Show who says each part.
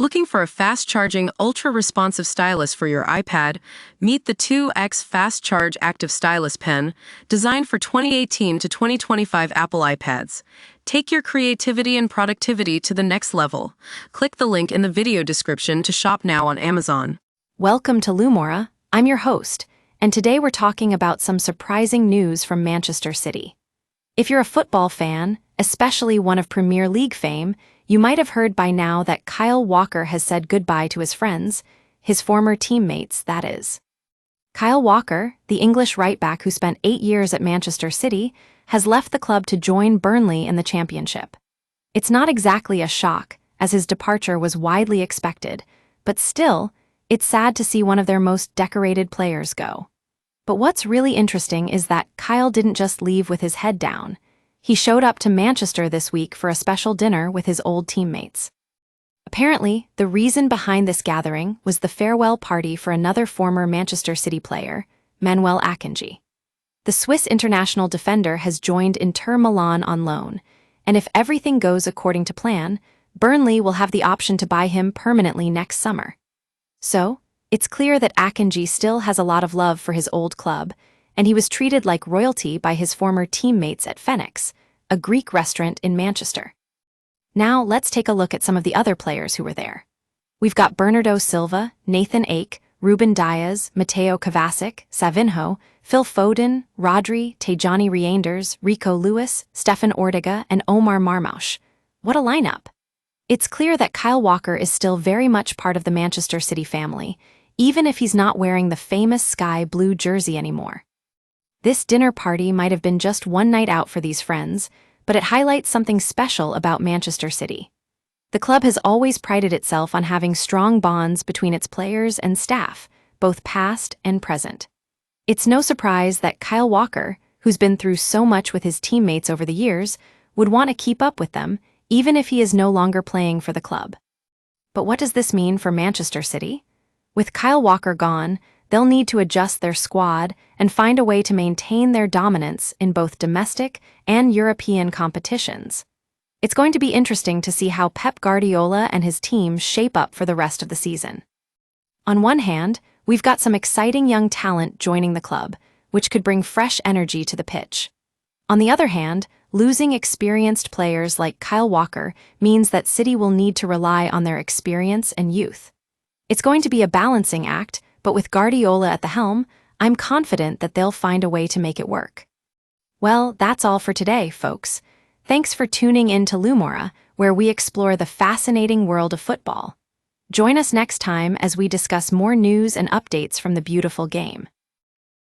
Speaker 1: Looking for a fast-charging, ultra-responsive stylus for your iPad? Meet the 2X Fast Charge Active Stylus Pen, designed for 2018 to 2025 Apple iPads. Take your creativity and productivity to the next level. Click the link in the video description to shop now on Amazon.
Speaker 2: Welcome to Lumora. I'm your host, and today we're talking about some surprising news from Manchester City. If you're a football fan, especially one of Premier League fame, you might have heard by now that Kyle Walker has said goodbye to his friends, his former teammates, that is. Kyle Walker, the English right-back who spent 8 years at Manchester City, has left the club to join Burnley in the Championship. It's not exactly a shock, as his departure was widely expected, but still, it's sad to see one of their most decorated players go. But what's really interesting is that Kyle didn't just leave with his head down. He showed up to Manchester this week for a special dinner with his old teammates. Apparently, the reason behind this gathering was the farewell party for another former Manchester City player, Manuel Akanji. The Swiss international defender has joined Inter Milan on loan, and if everything goes according to plan, Burnley will have the option to buy him permanently next summer. So, it's clear that Akanji still has a lot of love for his old club, and he was treated like royalty by his former teammates at Phoenix, a Greek restaurant in Manchester. Now let's take a look at some of the other players who were there. We've got Bernardo Silva, Nathan Ake, Ruben Dias, Mateo Kovacic, Savinho, Phil Foden, Rodri, Tejani Reinders, Rico Lewis, Stefan Ortega, and Omar Marmoush. What a lineup! It's clear that Kyle Walker is still very much part of the Manchester City family, even if he's not wearing the famous sky blue jersey anymore. This dinner party might have been just one night out for these friends, but it highlights something special about Manchester City. The club has always prided itself on having strong bonds between its players and staff, both past and present. It's no surprise that Kyle Walker, who's been through so much with his teammates over the years, would want to keep up with them, even if he is no longer playing for the club. But what does this mean for Manchester City? With Kyle Walker gone, they'll need to adjust their squad and find a way to maintain their dominance in both domestic and European competitions. It's going to be interesting to see how Pep Guardiola and his team shape up for the rest of the season. On one hand, we've got some exciting young talent joining the club, which could bring fresh energy to the pitch. On the other hand, losing experienced players like Kyle Walker means that City will need to rely on their experience and youth. It's going to be a balancing act, but with Guardiola at the helm, I'm confident that they'll find a way to make it work. Well, that's all for today, folks. Thanks for tuning in to Lumora, where we explore the fascinating world of football. Join us next time as we discuss more news and updates from the beautiful game.